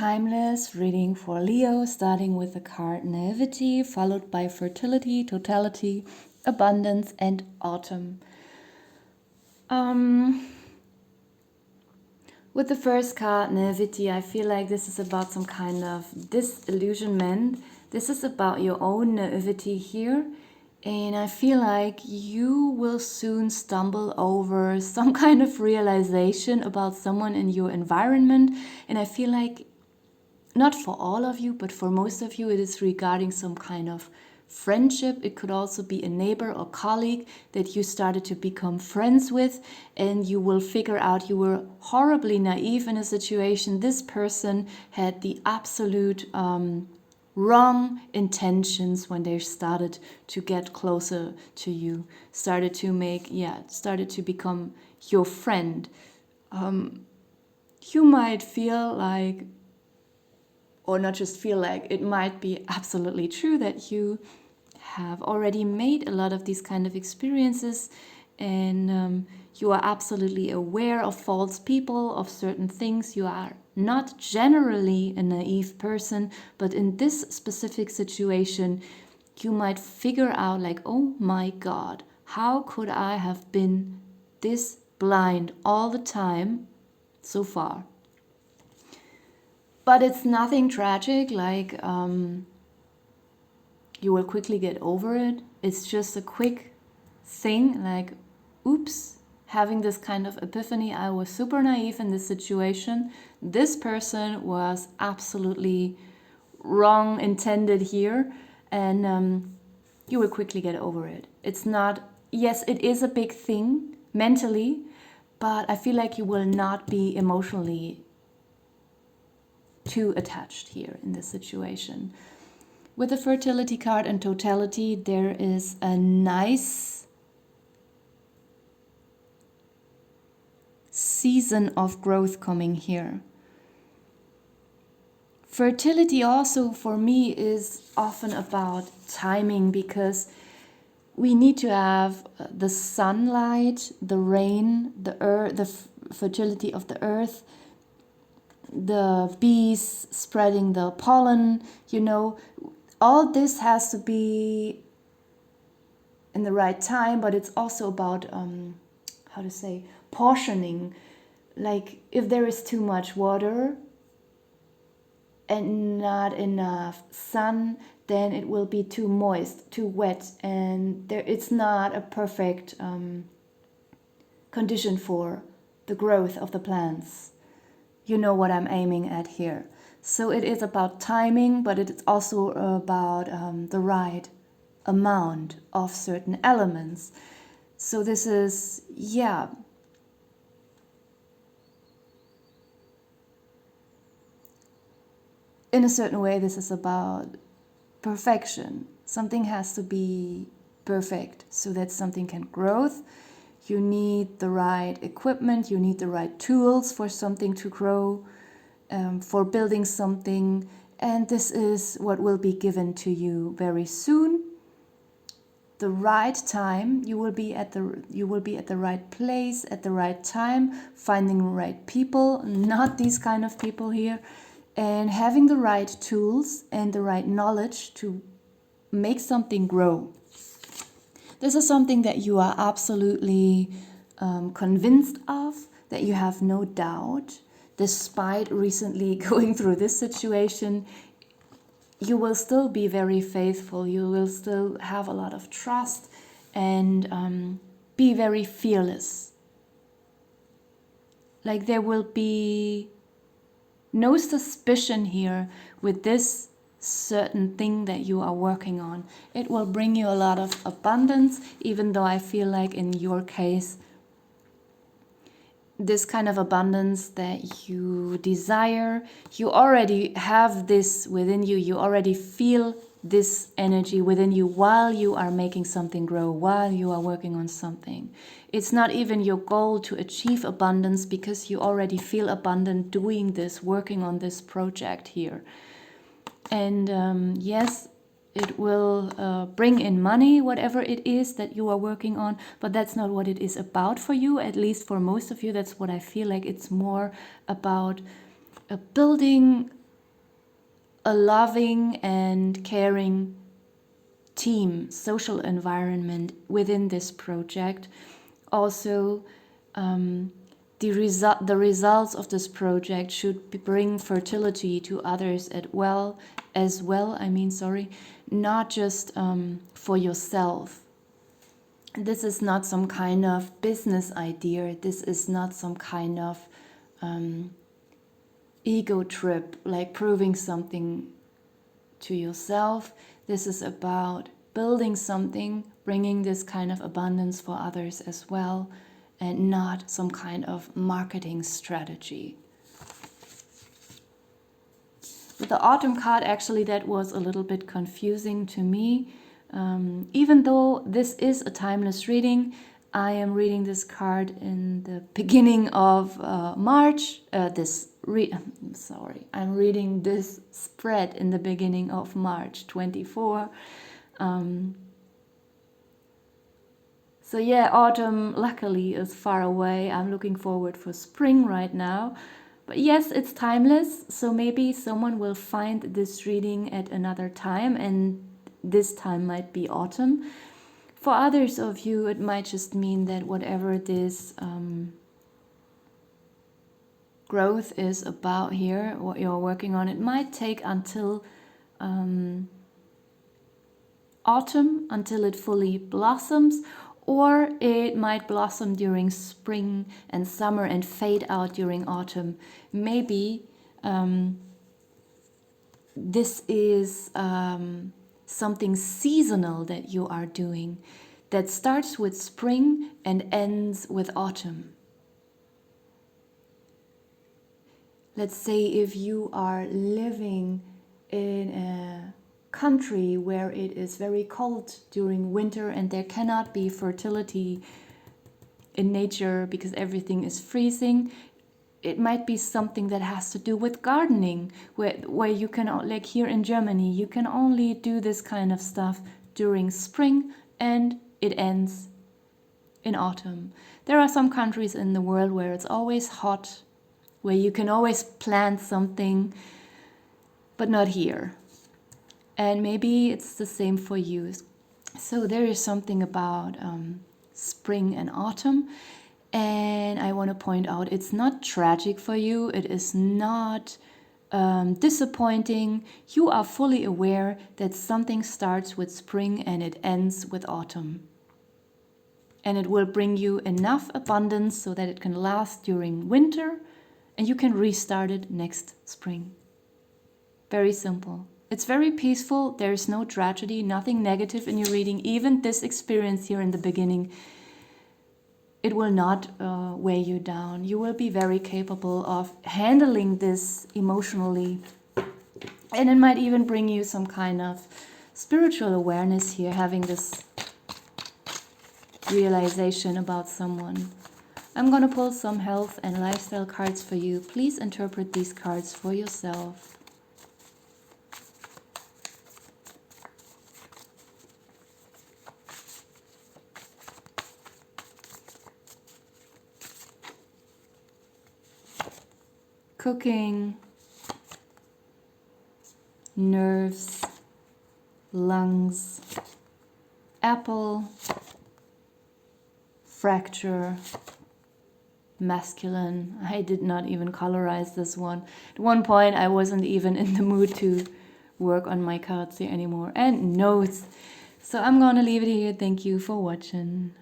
timeless reading for Leo, starting with the card Naivety, followed by Fertility, Totality, Abundance, and Autumn. With the first card, Naivety, I feel like this is about some kind of disillusionment. This is about your own naivety here. And I feel like you will soon stumble over some kind of realization about someone in your environment. And I feel like, not for all of you, but for most of you, it is regarding some kind of friendship. It could also be a neighbor or colleague that you started to become friends with, and you will figure out you were horribly naive in a situation. This person had the absolute wrong intentions when they started to get closer to you, started to become your friend. You might feel like, or not just feel like, it might be absolutely true that you have already made a lot of these kind of experiences, and you are absolutely aware of false people, of certain things. You are not generally a naive person, but in this specific situation, you might figure out like, oh my God, how could I have been this blind all the time so far? But it's nothing tragic, like you will quickly get over it. It's just a quick thing, like, oops, having this kind of epiphany. I was super naive in this situation. This person was absolutely wrong intended here, and you will quickly get over it. It's not, yes, it is a big thing mentally, but I feel like you will not be emotionally too attached here in this situation. With the Fertility card and Totality, there is a nice season of growth coming here. Fertility also for me is often about timing, because we need to have the sunlight, the rain, the earth, the fertility of the earth, the bees spreading the pollen, all this has to be in the right time, but it's also about, portioning. Like, if there is too much water and not enough sun, then it will be too moist, too wet, and it's not a perfect condition for the growth of the plants. You know what I'm aiming at here. So it is about timing, but it is also about the right amount of certain elements. So this is, in a certain way, this is about perfection. Something has to be perfect so that something can grow. You need the right equipment, you need the right tools for something to grow, for building something, and this is what will be given to you very soon. The right time, you will be at the right place at the right time, finding the right people, not these kind of people here, and having the right tools and the right knowledge to make something grow. This is something that you are absolutely convinced of, that you have no doubt. Despite recently going through this situation, you will still be very faithful. You will still have a lot of trust and be very fearless. Like, there will be no suspicion here with this certain thing that you are working on. It will bring you a lot of abundance, even though I feel like in your case, this kind of abundance that you desire, you already have this within you. You already feel this energy within you while you are making something grow, while you are working on something. It's not even your goal to achieve abundance, because you already feel abundant doing this, working on this project here. And yes, it will bring in money, whatever it is that you are working on, but that's not what it is about for you. At least for most of you, that's what I feel like. It's more about building a loving and caring team, social environment within this project. Also, the results of this project should bring fertility to others not just for yourself. This is not some kind of business idea. This is not some kind of ego trip, like proving something to yourself. This is about building something, bringing this kind of abundance for others as well, and not some kind of marketing strategy. With the Autumn card, actually, that was a little bit confusing to me. Even though this is a timeless reading, I am reading this card in the beginning of March. I'm reading this spread in the beginning of March 24. So yeah, autumn luckily is far away. I'm looking forward for spring right now. But yes, it's timeless, so maybe someone will find this reading at another time, and this time might be autumn. For others of you, it might just mean that whatever this growth is about here, what you're working on, it might take until autumn, until it fully blossoms, or it might blossom during spring and summer and fade out during autumn. Maybe this is something seasonal that you are doing that starts with spring and ends with autumn. Let's say if you are living in a country where it is very cold during winter and there cannot be fertility in nature because everything is freezing, it might be something that has to do with gardening, where you can, like here in Germany, you can only do this kind of stuff during spring and it ends in autumn. There are some countries in the world where it's always hot, where you can always plant something, but not here. And maybe it's the same for you. So there is something about spring and autumn. And I want to point out, it's not tragic for you. It is not disappointing. You are fully aware that something starts with spring and it ends with autumn. And it will bring you enough abundance so that it can last during winter and you can restart it next spring. Very simple. It's very peaceful. There is no tragedy, nothing negative in your reading. Even this experience here in the beginning, it will not weigh you down. You will be very capable of handling this emotionally. And it might even bring you some kind of spiritual awareness here, having this realization about someone. I'm going to pull some health and lifestyle cards for you. Please interpret these cards for yourself. Cooking, nerves, lungs, apple, fracture, masculine. I did not even colorize this one. At one point I wasn't even in the mood to work on my cards here anymore. And notes. So I'm gonna leave it here. Thank you for watching.